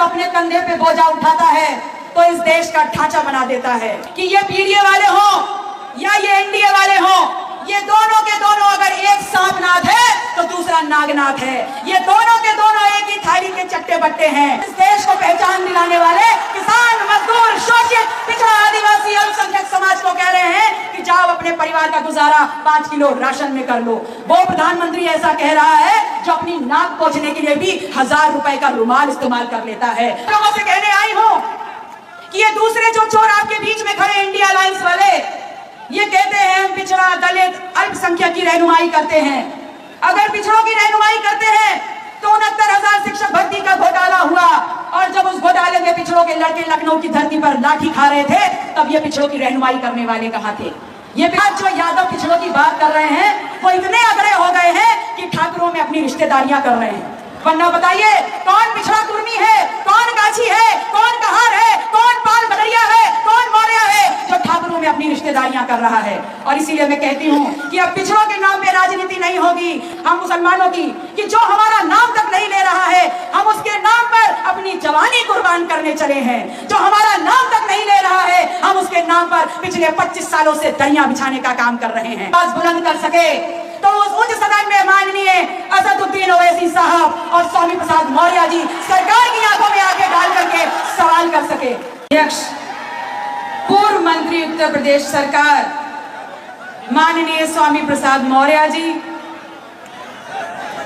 जब अपने कंधे पे बोझा उठाता है तो इस देश का ढांचा बना देता है। कि ये पीडीए वाले हों या ये एनडीए वाले हों, ये दोनों के दोनों अगर एक सांपनाथ है तो दूसरा नागनाथ है। ये दोनों के दोनों एक ही थाली के चट्टे बट्टे हैं। इस देश को पहचान दिलाने वाले किसान, मजदूर, शोषित, पिछड़ा, आदिवासी, अल्पसंख्यक समाज को कह रहे हैं कि जाओ अपने परिवार का गुजारा 5 किलो राशन में कर लो। वो प्रधानमंत्री ऐसा कह रहा है जो अपनी नाक पोंछने के लिए भी 1000 रुपए का रुमाल इस्तेमाल कर लेता है। लोगों से कहने आई हूं कि ये दूसरे जो चोर आपके बीच में खड़े इंडिया अलायंस वाले, ये कहते हैं हम पिछड़ा, दलित, अल्पसंख्यक की रहनुमाई करते हैं। अगर पिछड़ों की रहनुमाई करते हैं तो 69,000 शिक्षक भर्ती का घोटाला हुआ, और जब उस घोटाले में पिछड़ों के लड़के लखनऊ की धरती पर लाठी खा रहे थे तब ये पिछड़ों की रहनुमाई करने वाले कहां थे? ये आज जो यादव पिछड़ों की बात कर रहे हैं वो इतने अगड़े हो गए हैं कि ठाकुरों में अपनी रिश्तेदारियां कर रहे हैं। वरना बताइए कौन पिछड़ा कुर्मी है, कौन गाछी है, कौन कहार है, कौन पाल बदरिया है, कौन मौर्य है जो ठाकुरों में अपनी रिश्तेदारियां कर रहा है? और इसीलिए मैं कहती हूं कि अब पिछड़ों के नाम पे राजनीति नहीं होगी हम मुसलमानों की, कि जो हमारा नाम तक नहीं ले रहा है हम उसके नाम पर अपनी जवानी कुर्बान करने चले हैं। जो हमारा नाम तक नहीं ले रहा है हम उसके नाम पर पिछले 25 सालों से दरिया बिछाने का काम कर रहे हैं। आवाज बुलंद कर सके तो उस उच्च सदन में माननीय असदुद्दीन ओवैसी साहब और स्वामी प्रसाद मौर्य जी सरकार की आंखों में आके डाल करके सवाल कर सके। अध्यक्ष, पूर्व मंत्री उत्तर प्रदेश सरकार माननीय स्वामी प्रसाद मौर्य जी,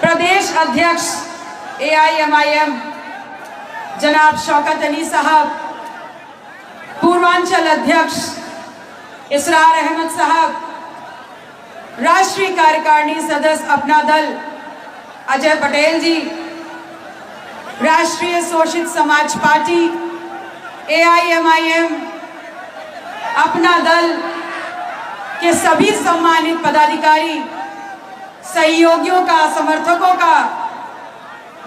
प्रदेश अध्यक्ष AIMIM जनाब शौकत अली साहब, पूर्वांचल अध्यक्ष इसरार अहमद साहब, राष्ट्रीय कार्यकारिणी सदस्य अपना दल अजय पटेल जी, राष्ट्रीय शोषित समाज पार्टी AIMIM अपना दल के सभी सम्मानित पदाधिकारी, सहयोगियों का, समर्थकों का,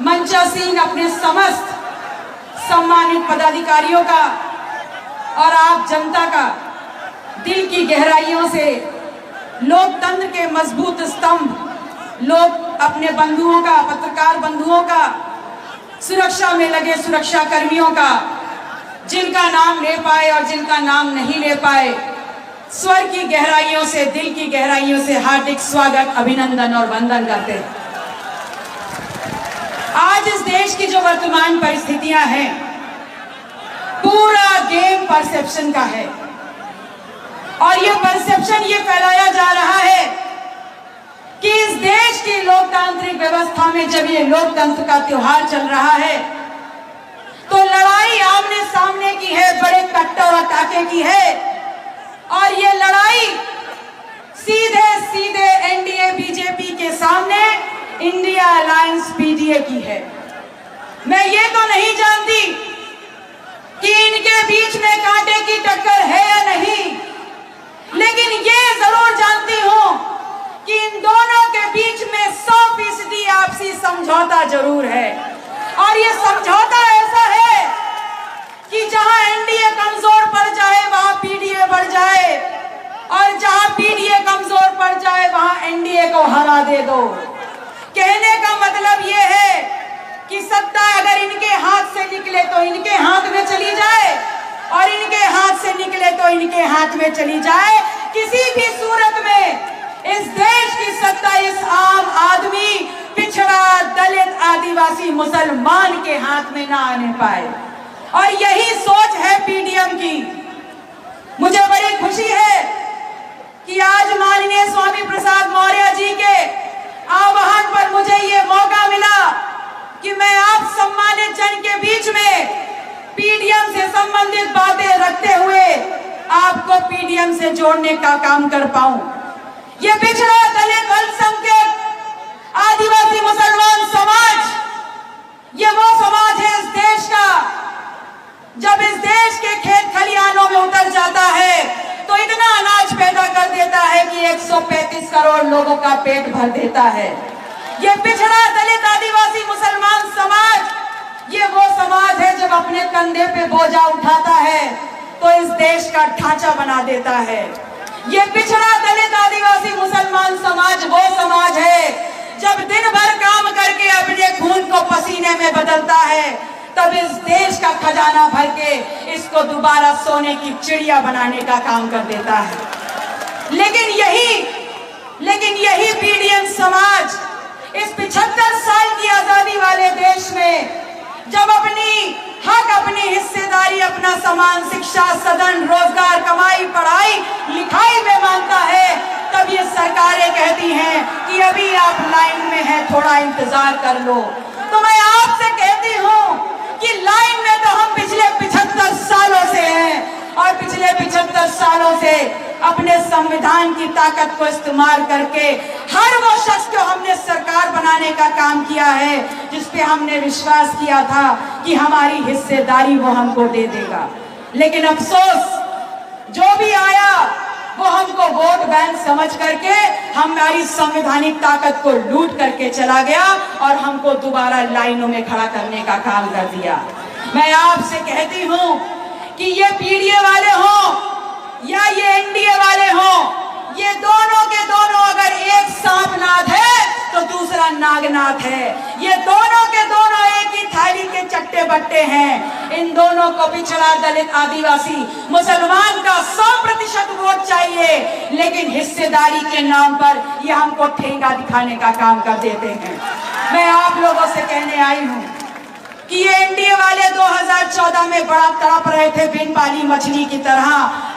मंचासीन अपने समस्त सम्मानित पदाधिकारियों का और आप जनता का दिल की गहराइयों से लोकतंत्र के मजबूत स्तंभ, लोग अपने बंधुओं का, पत्रकार बंधुओं का, सुरक्षा में लगे सुरक्षा कर्मियों का, जिनका नाम ले पाए और जिनका नाम नहीं ले पाए, स्वर की गहराइयों से, दिल की गहराइयों से हार्दिक स्वागत, अभिनंदन और वंदन करते हैं। आज इस देश की जो वर्तमान परिस्थितियां हैं, पूरा गेम परसेप्शन का है और ये परसेप्शन ये फैलाया जा रहा है कि इस देश की लोकतांत्रिक व्यवस्था में जब ये लोकतंत्र का त्योहार चल रहा है तो लड़ाई आमने सामने की है, बड़े कट्टे और टाके की है, और ये लड़ाई सीधे सीधे एनडीए बीजेपी के सामने इंडिया अलायंस पीडीए की है। मैं ये तो नहीं जानती कि इनके बीच में कांटे की टक्कर है या नहीं, लेकिन ये जरूर जानती हूं कि इन दोनों के बीच में 100% आपसी समझौता जरूर है। और ये समझौता ऐसा है कि जहां एनडीए कमजोर पड़ जाए वहां पीडीए बढ़ जाए, और जहां पीडीए कमजोर पड़ जाए वहां एनडीए को हरा दे दो। कहने का मतलब ये है कि सत्ता अगर इनके हाथ से निकले तो इनके हाथ में चली जाए, और इनके हाथ से निकले तो इनके हाथ में चली जाए। किसी भी सूरत में इस देश की सत्ता इस आम आदमी, पिछड़ा, दलित, आदिवासी, मुसलमान के हाथ में ना आने पाए, और यही सोच है पीडीएम की। मुझे बड़ी खुशी है कि आज माननीय स्वामी प्रसाद मौर्य जी के आह्वान पर मुझे ये मौका मिला कि मैं आप सम्मानित जन के बीच में पीडीएम से संबंधित बातें रखते हुए आपको पीडीएम से जोड़ने का काम कर पाऊं। ये पिछड़ा, दलित, अल्पसंख्यक, आदिवासी, मुसलमान समाज, ये वो समाज है इस देश का जब इस देश के खेत खलिहानों में उतर जाता है तो इतना अनाज पैदा कर देता है कि 135 करोड़ लोगों का पेट भर देता है। ये पिछड़ा, दलित, आदिवासी, मुसलमान समाज, ये वो समाज है जब अपने कंधे पे बोझा उठाता है तो इस देश का ढांचा बना देता है। ये पिछड़ा, दलित, आदिवासी, मुसलमान समाज वो समाज है जब दिन भर काम करके अपने खून को पसीने में बदलता है तब इस देश का खजाना भर के इसको दोबारा सोने की चिड़िया बनाने का काम कर देता है। लेकिन यही पीडीएम समाज इस 75 साल की आजादी वाले देश में जब अपनी हक, अपनी हिस्सेदारी, अपना समान शिक्षा, सदन, रोजगार, कमाई, पढ़ाई, लिखाई में मांगता है, तब ये सरकारें कहती हैं कि अभी आप लाइन में हैं, थोड़ा इंतजार कर लो। तो मैं आपसे कहती हूँ कि लाइन में तो हम पिछले 75 सालों से हैं और पिछले 75 सालों से अपने संविधान की ताकत को इस्तेमाल करके हर वो शख्स को हमने सरकार बनाने का काम किया है जिस पे हमने विश्वास किया था कि हमारी हिस्सेदारी वो हमको दे देगा। लेकिन अफसोस, जो भी आया वो हमको वोट बैंक समझ करके हमारी संवैधानिक ताकत को लूट करके चला गया और हमको दोबारा लाइनों में खड़ा करने का काम कर दिया। मैं आपसे कहती हूँ कि ये पीडीए वाले हों या ये एनडीए वाले हों, ये दोनों के दोनों अगर एक सांपनाथ है तो दूसरा नागनाथ है। ये दोनों के दोनों एक ही थाली के चट्टे बट्टे हैं। इन दोनों को पिछड़ा, दलित, आदिवासी, मुसलमान का 100% वोट चाहिए, लेकिन हिस्सेदारी के नाम पर ये हमको ठेंगा दिखाने का काम कर देते हैं। मैं आप लोगों से कहने आई हूँ कि ये एनडीए वाले 2014 में बड़ा तड़प रहे थे बिन पाली मछली की तरह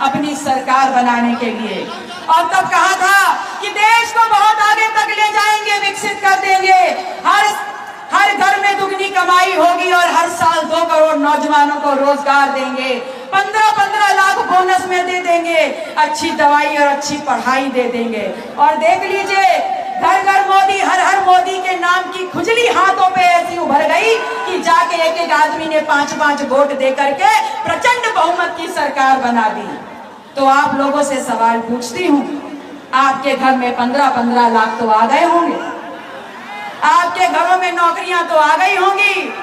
अपनी सरकार बनाने के लिए, और तब कहा था कि देश को बहुत आगे तक ले जाएंगे, विकसित कर देंगे, हर घर में दुगनी कमाई होगी और हर साल 2 करोड़ नौजवानों को रोजगार देंगे, 15-15 लाख बोनस में दे देंगे, अच्छी दवाई और अच्छी पढ़ाई दे देंगे। और देख लीजिए, घर घर मोदी, हर हर मोदी के नाम की खुजली हाथों पे ऐसी उभर गई कि जाके एक आदमी ने 5-5 वोट दे करके प्रचंड बहुमत की सरकार बना दी। तो आप लोगों से सवाल पूछती हूँ, आपके घर में 15-15 लाख तो आ गए होंगे, आपके घरों में नौकरियां तो आ गई होंगी।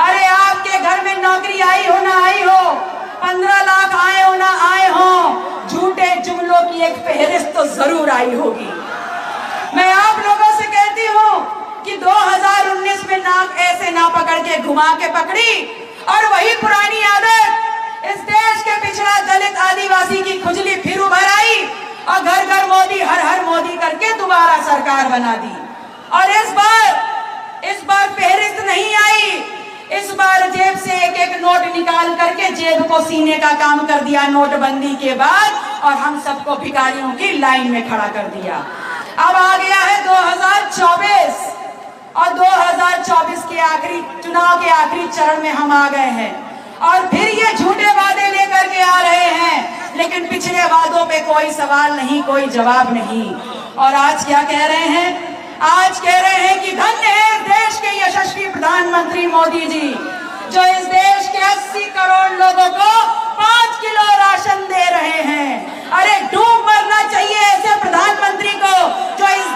अरे आपके घर में नौकरी आई हो ना आई हो, 15 लाख आए हो ना आए हो, झूठे जुमलों की एक फहरिस्त तो जरूर आई होगी। मैं आप लोगों से कहती हूँ कि 2019 में नाक ऐसे ना पकड़ के घुमा के पकड़ी और वही पुरानी आदत इस देश के पिछड़ा, दलित, आदिवासी की खुजली फिर उभर आई और घर घर मोदी, हर हर मोदी करके दोबारा सरकार बना दी। और इस बार फहरिस्त नहीं आई, इस बार जेब से एक नोट निकाल करके जेब को सीने का काम कर दिया नोटबंदी के बाद, और हम सबको भिखारियों की लाइन में खड़ा कर दिया। अब आ गया है 2024 और 2024 के आखिरी चुनाव के आखिरी चरण में हम आ गए हैं और फिर ये झूठे वादे लेकर के आ रहे हैं, लेकिन पिछले वादों पे कोई सवाल नहीं, कोई जवाब नहीं। और आज क्या कह रहे हैं? आज कह रहे हैं कि धन्य है देश के यशस्वी प्रधानमंत्री मोदी जी, जो इस देश के 80 करोड़ लोगों को 5 किलो राशन दे रहे हैं। अरे डूब मरना चाहिए ऐसे प्रधानमंत्री को, जो इस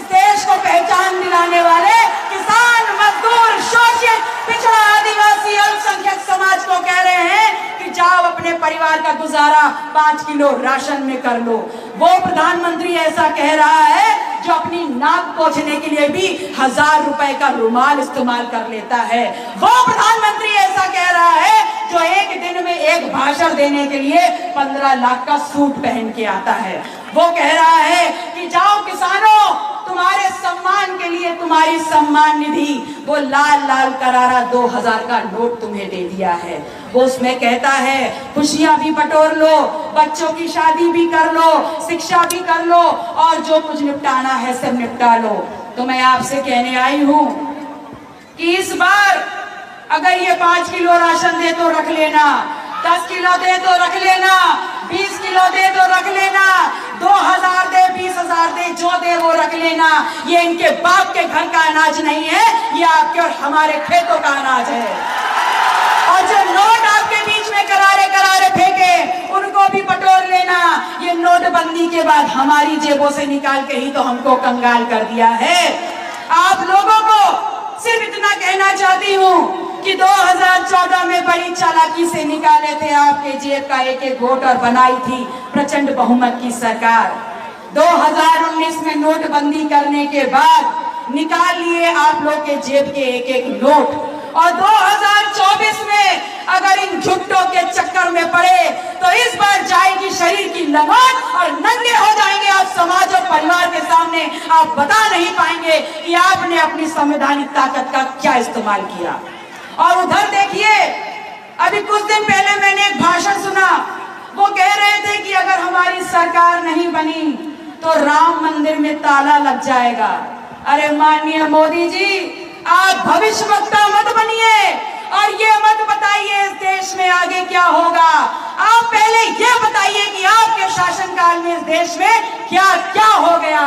देश को पहचान दिलाने वाले किसान, मजदूर, शोषित, पिछड़ा, आदिवासी, अल्पसंख्यक समाज को कह रहे हैं कि जाओ अपने परिवार का गुजारा 5 किलो राशन में कर लो। वो प्रधानमंत्री ऐसा कह रहा है जो अपनी नाक पोंछने के लिए भी 1000 रुपए का रुमाल इस्तेमाल कर लेता है। वो प्रधानमंत्री ऐसा कह रहा है जो एक दिन में एक भाषण देने के लिए 15 लाख का सूट पहन के आता है। वो कह रहा है कि जाओ किसानों, तुम्हारे सम्मान के लिए तुम्हारी सम्मान निधि, वो लाल लाल करारा 2000 का नोट तुम्हें दे दिया है। वो उसमें कहता है खुशियां भी बटोर लो, बच्चों की शादी भी कर लो, शिक्षा भी कर लो, और जो कुछ निपटाना है सब निपटा लो। तो मैं आपसे कहने आई हूं कि इस बार अगर ये 5 किलो राशन दे तो रख लेना, 10 किलो दे तो रख लेना, 20 किलो दे तो रख लेना, 2000 दे, 20,000 दे, जो दे वो रख लेना। ये इनके बाप के घर का अनाज नहीं है, ये आपके और हमारे खेतों का अनाज है। और जो नोट आपके बीच में करारे करारे फेंके, उनको भी बटोर लेना। ये नोटबंदी के बाद हमारी जेबों से निकाल के ही तो हमको कंगाल कर दिया है। आप लोगों को सिर्फ इतना कहना चाहती हूँ कि 2014 में बड़ी चालाकी से निकाले थे आपके जेब का एक एक वोट और बनाई थी प्रचंड बहुमत की सरकार। 2019 में नोटबंदी करने के बाद निकाल लिए आप लोग के जेब के एक एक नोट और 2024 में अगर इन झुट्टों के चक्कर में पड़े तो इस बार जाएगी शरीर की लगाम और नंगे हो जाएंगे आप समाज और परिवार के सामने। आप बता नहीं पाएंगे कि आपने अपनी संवैधानिक ताकत का क्या इस्तेमाल किया। और उधर देखिए, अभी कुछ दिन पहले मैंने एक भाषण सुना, वो कह रहे थे कि अगर हमारी सरकार नहीं बनी तो राम मंदिर में ताला लग जाएगा। अरे माननीय मोदी जी, आप भविष्यवक्ता मत बनिए और ये मत बताइए इस देश में आगे क्या होगा। आप पहले ये बताइए कि आपके शासनकाल में इस देश में क्या क्या हो गया।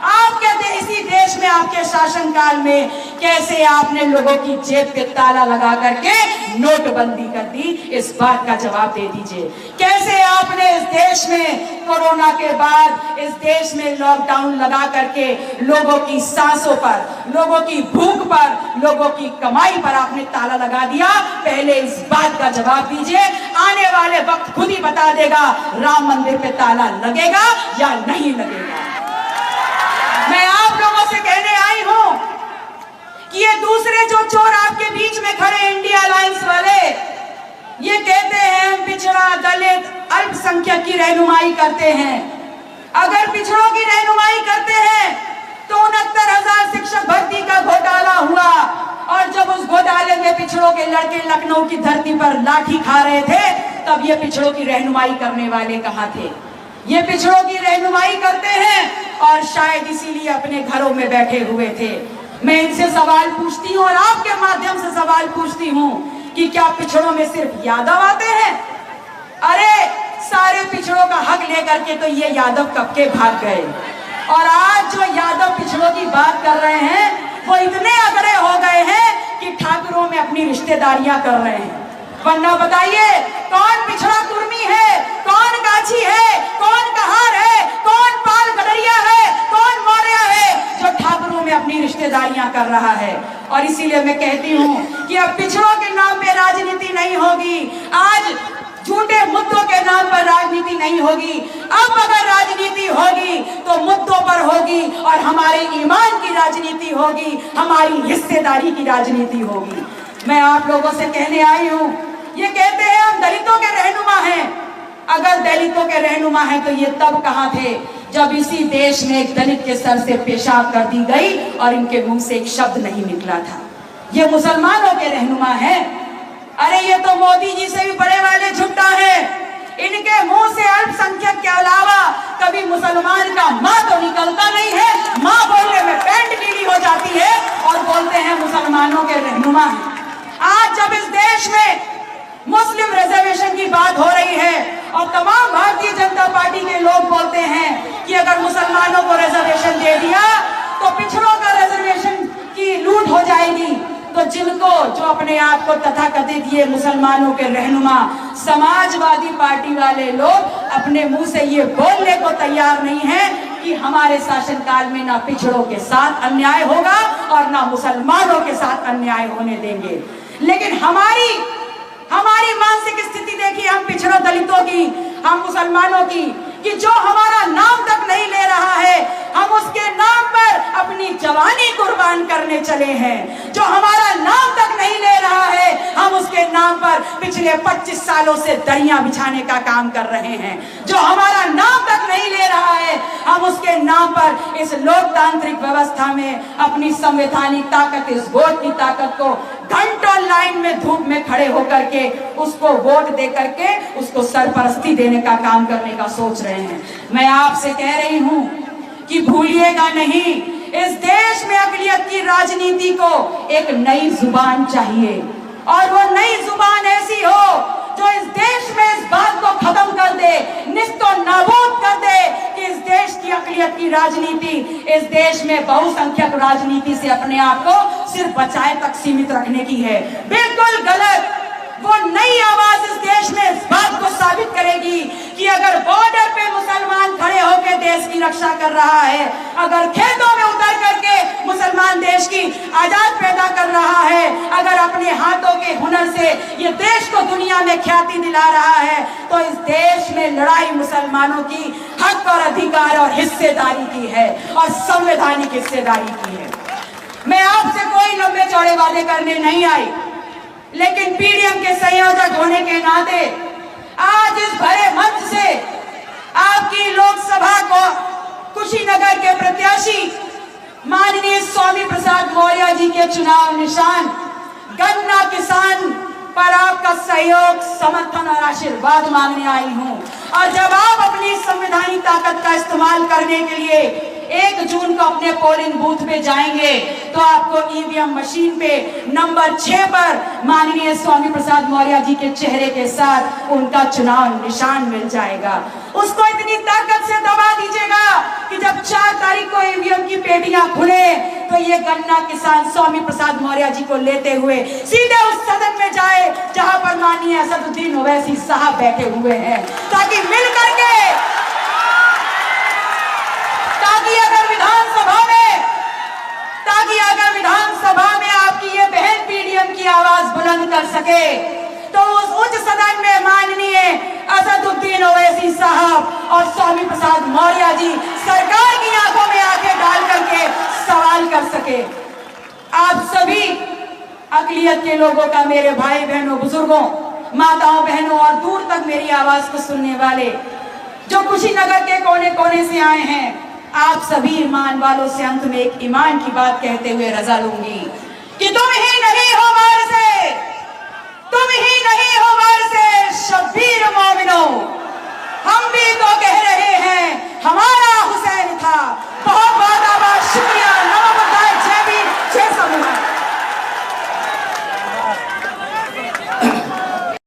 आपके इसी देश में आपके शासनकाल में कैसे आपने लोगों की जेब पे ताला लगा करके नोटबंदी कर दी, इस बात का जवाब दे दीजिए। कैसे आपने इस देश में कोरोना के बाद इस देश में लॉकडाउन लगा करके लोगों की सांसों पर, लोगों की भूख पर, लोगों की कमाई पर आपने ताला लगा दिया। पहले इस बात का जवाब दीजिए। आने वाले वक्त खुद ही बता देगा राम मंदिर पे ताला लगेगा या नहीं लगेगा। मैं आप लोगों से कहने आई हूं कि ये दूसरे जो चोर आपके बीच में खड़े इंडिया अलायंस वाले, ये कहते हैं हम पिछड़ा, दलित, अल्पसंख्यक की रहनुमाई करते हैं। अगर पिछड़ों की रहनुमाई करते हैं तो 69,000 शिक्षक भर्ती का घोटाला हुआ और जब उस घोटाले में पिछड़ों के लड़के लखनऊ की धरती पर लाठी खा रहे थे, तब ये पिछड़ों की रहनुमाई करने वाले कहां थे? ये पिछड़ों की रहनुमाई करते हैं और शायद इसीलिए अपने घरों में बैठे हुए थे। मैं इनसे सवाल पूछती हूँ और आपके माध्यम से सवाल पूछती हूँ कि क्या पिछड़ों में सिर्फ यादव आते हैं? अरे सारे पिछड़ों का हक लेकर के तो ये यादव कब के भाग गए। और आज जो यादव पिछड़ों की बात कर रहे हैं वो इतने अगड़े हो गए हैं कि ठाकुरों में अपनी रिश्तेदारियां कर रहे हैं। वरना बताइए कौन पिछड़ा कुर्मी है, कौन गाछी है, कौन कहार है, कौन पाल गडरिया है, कौन मौर्य है जो ठाकुरों में अपनी रिश्तेदारियां कर रहा है। और इसीलिए मैं कहती हूँ कि अब पिछड़ों के नाम पे राजनीति नहीं होगी, आज झूठे मुद्दों के नाम पर राजनीति नहीं होगी। अब अगर राजनीति होगी तो मुद्दों पर होगी और हमारे ईमान की राजनीति होगी, हमारी हिस्सेदारी की राजनीति होगी। मैं आप लोगों से कहने आई हूँ, ये कहते हैं हम दलितों के रहनुमा हैं। अगर दलितों के रहनुमा हैं तो ये तब कहाँ थे जब इसी देश में एक दलित के सर से पेशाब कर दी गई और इनके मुंह से एक शब्द नहीं निकला था। ये मुसलमानों के रहनुमा हैं। अरे ये तो मोदी जी से भी बड़े वाले झुट्टा है। इनके मुंह से अल्पसंख्यक के अलावा कभी मुसलमान का माँ तो निकलता नहीं है। माँ बोलने में पैंट गीली हो जाती है और बोलते हैं मुसलमानों के रहनुमा हैं। आज जब इस देश में मुस्लिम रिजर्वेशन की बात हो रही है और तमाम भारतीय जनता पार्टी के लोग बोलते हैं कि अगर मुसलमानों को रिजर्वेशन दे दिया तो पिछड़ों का रिजर्वेशन की लूट हो जाएगी, तो जिनको जो अपने आप को तथाकथित ये मुसलमानों के रहनुमा समाजवादी पार्टी वाले लोग अपने मुंह से ये बोलने को तैयार नहीं है कि हमारे शासनकाल में ना पिछड़ों के साथ अन्याय होगा और ना मुसलमानों के साथ अन्याय होने देंगे। लेकिन हमारी मानसिक स्थिति देखिए, हम पिछड़ों दलितों की, हम मुसलमानों की, कि जो हमारा नाम तक नहीं ले रहा है हम उसके नाम पर अपनी जवानी कुर्बान करने चले हैं। जो हमारा नाम तक नहीं ले रहा है हम उसके नाम पर पिछले 25 सालों से दरियां बिछाने का काम कर रहे हैं। जो हमारा नाम तक नहीं ले रहा है हम उसके नाम पर इस लोकतांत्रिक व्यवस्था में अपनी संवैधानिक ताकत, इस वोट की ताकत को घंटों लाइन में धूप में खड़े होकर के उसको वोट दे करके उसको सरपरस्ती देने का काम करने का सोच रहे हैं। मैं आपसे कह रही हूं कि भूलिएगा नहीं, इस देश में अक़लियत की राजनीति को एक नई जुबान चाहिए और वो नई जुबान ऐसी हो जो इस देश में इस बात को खत्म कर दे, निस्तो नाबूद कर दे कि इस देश की अक़लियत की राजनीति इस देश में बहुसंख्यक राजनीति से अपने आप को सिर्फ बचाए तक सीमित रखने की है। बिल्कुल गलत। वो नई आवाज इस देश में इस बात को साबित करेगी कि अगर बॉर्डर पे मुसलमान खड़े होकर देश की रक्षा कर रहा है, अगर खेतों में उतर करके मुसलमान देश की आजाद पैदा कर रहा है, अगर अपने हाथों के हुनर से ये देश को दुनिया में ख्याति दिला रहा है, तो इस देश में लड़ाई मुसलमानों की हक और अधिकार और हिस्सेदारी की है और संवैधानिक हिस्सेदारी की है। मैं आपसे कोई लंबे चौड़े वादे करने नहीं आई। लेकिन पीडीएम के संयोजक होने के नाते आज इस भरे मंच से आपकी लोकसभा को कुशीनगर के प्रत्याशी माननीय स्वामी प्रसाद मौर्य जी के चुनाव निशान गन्ना किसान पर आपका सहयोग, समर्थन और आशीर्वाद मांगने आई हूं। और जब आप अपनी संवैधानिक ताकत का इस्तेमाल करने के लिए 1 जून को अपने पोलिंग बूथ पे जाएंगे तो आपको ईवीएम मशीन पे नंबर 6 पर माननीय स्वामी प्रसाद मौर्य जी के चेहरे के साथ उनका चुनाव निशान मिल जाएगा। उसको इतनी ताकत से दबा दीजिएगा कि जब 4 तारीख को ईवीएम की पेटियां खुले तो ये गन्ना किसान स्वामी प्रसाद मौर्य जी को लेते हुए सीधे उस सदन में जाए जहां पर माननीय असदुद्दीन ओवैसी साहब बैठे हुए हैं, ताकि मिल करके अगर विधानसभा में आपकी ये बहन पीडीएम की आवाज बुलंद कर सके तो उस उच्च सदन में माननीय असदुद्दीन ओवैसी साहब और स्वामी प्रसाद मौर्य जी सरकार की आंखों में आंखें डाल करके सवाल कर सके। आप सभी अकलियत के लोगों का, मेरे भाई बहनों, बुजुर्गों, माताओं बहनों और दूर तक मेरी आवाज को सुनने वाले जो कुशीनगर के कोने कोने से आए हैं, आप सभी ईमान वालों से अंत में एक ईमान की बात कहते हुए रजा लूंगी कि तुम ही नहीं हो वारिसे, तुम ही नहीं हो वारिसे शब्बीर मोमिनो,